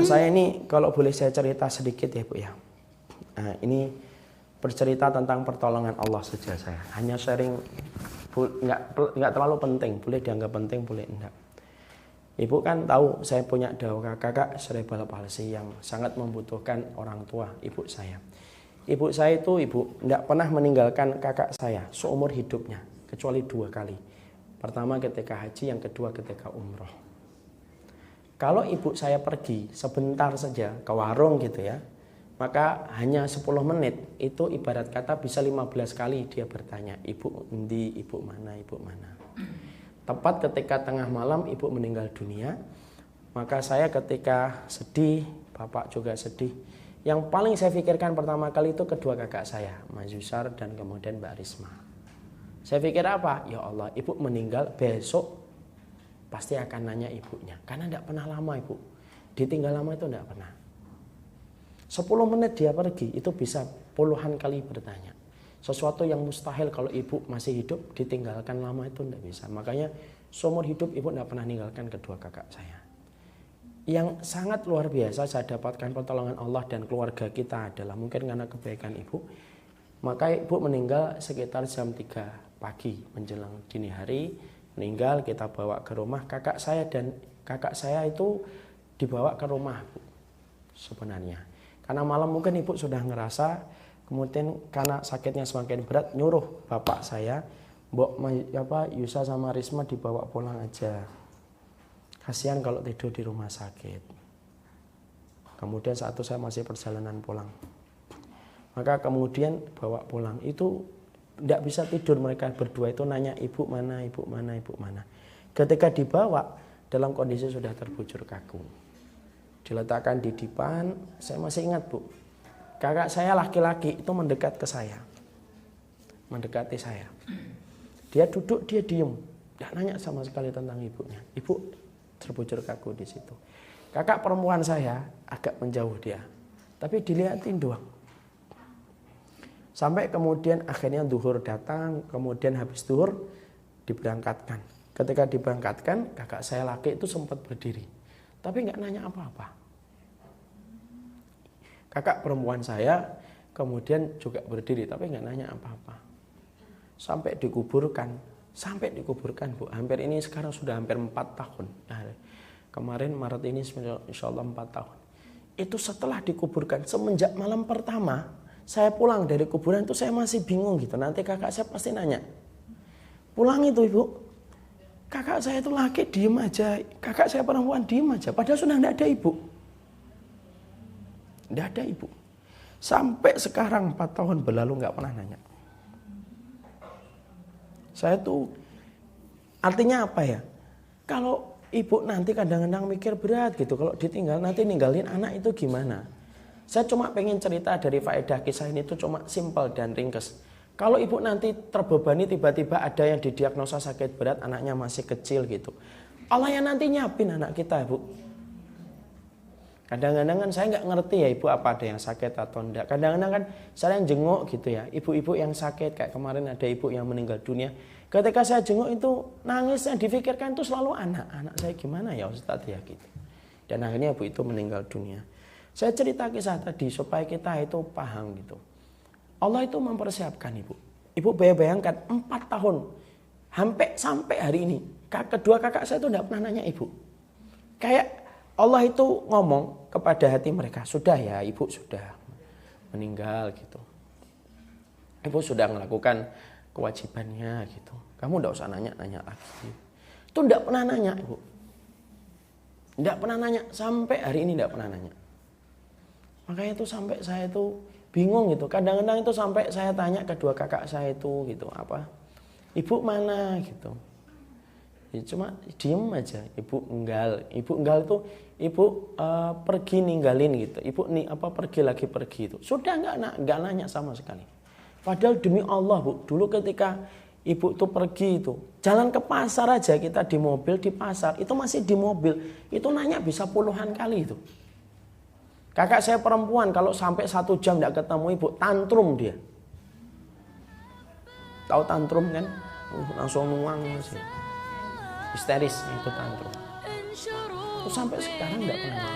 Saya ini kalau boleh saya cerita sedikit ya Bu ya. Nah, ini bercerita tentang pertolongan Allah saja saya. Hanya sharing, nggak terlalu penting. Boleh dianggap penting, boleh enggak. Ibu kan tahu saya punya dua kakak cerebral palsy yang sangat membutuhkan orang tua ibu saya. Ibu saya itu tidak pernah meninggalkan kakak saya seumur hidupnya kecuali 2 kali. Pertama ketika haji, yang kedua ketika umroh. Kalau ibu saya pergi sebentar saja ke warung gitu ya, maka hanya 10 menit itu ibarat kata bisa 15 kali dia bertanya, ibu endi, ibu mana, ibu mana. Tepat ketika tengah malam ibu meninggal dunia, maka saya ketika sedih, bapak juga sedih. Yang paling saya pikirkan pertama kali itu kedua kakak saya, Mas Yusar dan kemudian Mbak Risma. Saya pikir apa? Ya Allah, ibu meninggal besok pasti akan nanya ibunya. Karena tidak pernah lama ibu. Ditinggal lama itu tidak pernah. 10 menit dia pergi itu bisa puluhan kali bertanya. Sesuatu yang mustahil kalau ibu masih hidup ditinggalkan lama itu tidak bisa. Makanya seumur hidup ibu tidak pernah meninggalkan kedua kakak saya. Yang sangat luar biasa saya dapatkan pertolongan Allah dan keluarga kita adalah mungkin karena kebaikan ibu. Maka ibu meninggal sekitar jam 3 pagi menjelang dini hari. Meninggal, kita bawa ke rumah kakak saya, dan kakak saya itu dibawa ke rumah Bu, sebenarnya. Karena malam mungkin ibu sudah ngerasa, kemudian karena sakitnya semakin berat nyuruh bapak saya, Mbok Yusa sama Risma dibawa pulang aja. Kasihan kalau tidur di rumah sakit. Kemudian saat itu saya masih perjalanan pulang. Maka kemudian bawa pulang itu tidak bisa tidur, mereka berdua itu nanya ibu mana, ibu mana, ibu mana. Ketika dibawa dalam kondisi sudah terbujur kaku, diletakkan di dipan. Saya masih ingat Bu, kakak saya laki-laki itu mendekat ke saya, mendekati saya. Dia duduk, dia diem, tidak nanya sama sekali tentang ibunya. Ibu terbujur kaku di situ. Kakak perempuan saya agak menjauh dia, tapi dilihatin doang. Sampai kemudian akhirnya duhur datang, kemudian habis duhur diberangkatkan. Ketika diberangkatkan, kakak saya laki itu sempat berdiri, tapi nggak nanya apa-apa. Kakak perempuan saya kemudian juga berdiri, tapi nggak nanya apa-apa. Sampai dikuburkan Bu. Hampir ini sekarang sudah hampir 4 tahun. Nah, kemarin Maret ini insya Allah 4 tahun. Itu setelah dikuburkan, semenjak malam pertama saya pulang dari kuburan itu saya masih bingung gitu. Nanti kakak saya pasti nanya, pulang itu ibu, kakak saya itu laki diem aja, kakak saya perempuan diem aja, padahal sudah tidak ada ibu. Tidak ada ibu. Sampai sekarang 4 tahun berlalu nggak pernah nanya. Saya tuh artinya apa ya? Kalau ibu nanti kadang-kadang mikir berat gitu, kalau ditinggal nanti ninggalin anak itu gimana? Saya cuma pengen cerita dari faedah kisah ini itu cuma simpel dan ringkes. Kalau ibu nanti terbebani tiba-tiba ada yang didiagnosa sakit berat, anaknya masih kecil gitu, Allah yang nanti nyiapin anak kita Bu. Kadang-kadang kan saya nggak ngerti ya ibu apa ada yang sakit atau enggak. Kadang-kadang kan saya yang jenguk gitu ya, ibu-ibu yang sakit, kayak kemarin ada ibu yang meninggal dunia. Ketika saya jenguk itu nangis, yang difikirkan itu selalu anak saya gimana ya Ustadz ya gitu. Dan akhirnya ibu itu meninggal dunia. Saya cerita kisah tadi supaya kita itu paham gitu. Allah itu mempersiapkan ibu. Ibu bayangkan 4 tahun sampai hari ini. Kedua kakak saya itu tidak pernah nanya ibu. Kayak Allah itu ngomong kepada hati mereka, sudah ya ibu sudah meninggal gitu. Ibu sudah melakukan kewajibannya gitu. Kamu tidak usah nanya-nanya lagi. Itu tidak pernah nanya ibu. Tidak pernah nanya, sampai hari ini tidak pernah nanya. Makanya itu sampai saya itu bingung gitu. Kadang-kadang itu sampai saya tanya kedua kakak saya itu gitu, apa? Ibu mana gitu. Ya cuma diem aja, ibu enggal. Ibu enggal itu ibu pergi ninggalin gitu. Ibu pergi lagi itu. Sudah enggak nanya sama sekali. Padahal demi Allah Bu, dulu ketika ibu itu pergi itu, jalan ke pasar aja kita di mobil di pasar, itu masih di mobil, itu nanya bisa puluhan kali itu. Kakak saya perempuan kalau sampai 1 jam tidak ketemu ibu, tantrum dia. Tahu tantrum kan? langsung nuang sih. Histeris itu tantrum. Terus sampai sekarang nggak pernah.